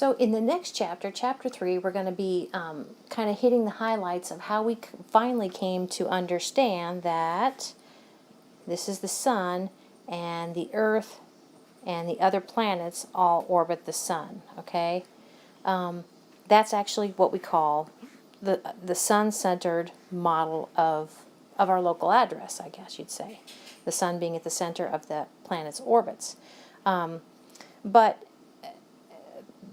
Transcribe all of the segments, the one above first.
So in the next chapter, chapter 3, we're going to be kind of hitting the highlights of how we finally came to understand that this is the sun and the Earth and the other planets all orbit the sun, okay? That's actually what we call the sun-centered model of our local address, I guess you'd say. The sun being at the center of the planet's orbits. But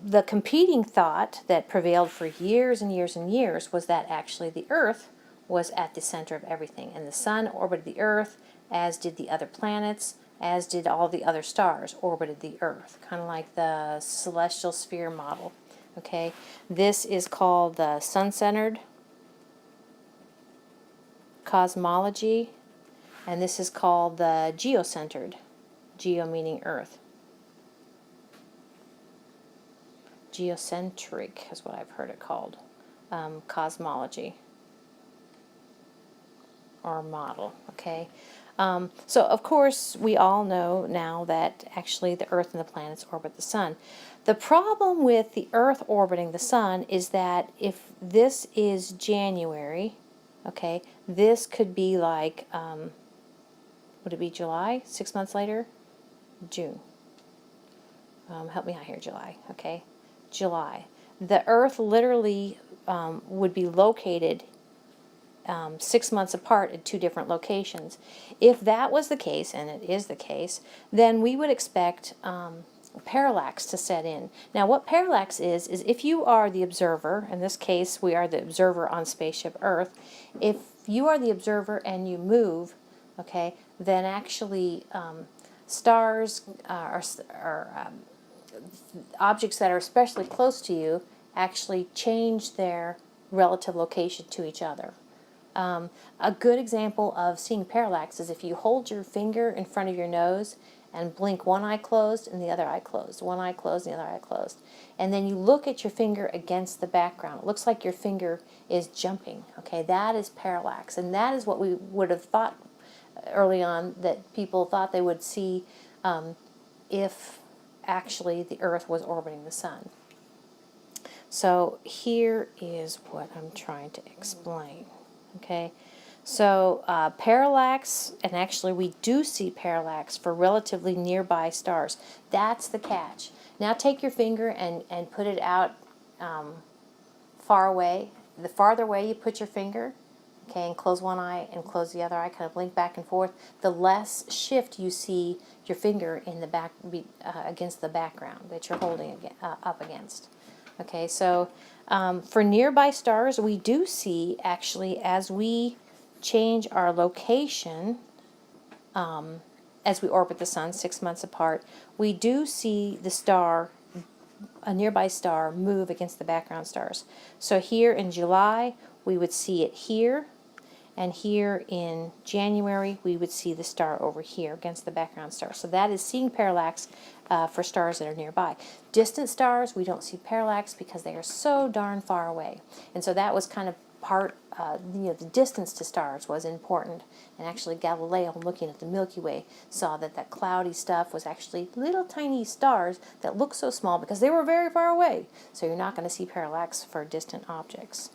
the competing thought that prevailed for years and years and years was that actually the Earth was at the center of everything, and the sun orbited the Earth, as did the other planets, as did all the other stars orbited the Earth, kind of like the celestial sphere model. Okay, this is called the sun-centered cosmology, and this is called the geocentered, geo meaning Earth. Geocentric is what I've heard it called, cosmology or model, okay? So of course we all know now that actually the Earth and the planets orbit the sun. The problem with the Earth orbiting the sun is that if this is January, okay, this could be like, would it be July, 6 months later? June. Help me out here, July, okay? July. The Earth literally would be located 6 months apart at 2 different locations. If that was the case, and it is the case, then we would expect parallax to set in. Now what parallax is if you are the observer, in this case we are the observer on spaceship Earth, if you are the observer and you move, okay, then actually stars are objects that are especially close to you actually change their relative location to each other. A good example of seeing parallax is if you hold your finger in front of your nose and blink one eye closed and the other eye closed, one eye closed and the other eye closed, and then you look at your finger against the background. It looks like your finger is jumping. Okay, that is parallax, and that is what we would have thought early on that people thought they would see if actually the Earth was orbiting the sun. So here is what I'm trying to explain. Okay, so parallax, and actually we do see parallax for relatively nearby stars. That's the catch. Now take your finger and put it out far away. The farther away you put your finger, okay, and close one eye and close the other eye, kind of blink back and forth, the less shift you see your finger in the back against the background that you're holding up against. Okay, so for nearby stars, we do see, actually, as we change our location, as we orbit the sun 6 months apart, we do see the star, a nearby star, move against the background stars. So here in July, we would see it here, and here in January, we would see the star over here against the background star. So that is seeing parallax for stars that are nearby. Distant stars, we don't see parallax because they are so darn far away. And so that was kind of part, the distance to stars was important. And actually Galileo, looking at the Milky Way, saw that that cloudy stuff was actually little tiny stars that look so small because they were very far away. So you're not going to see parallax for distant objects.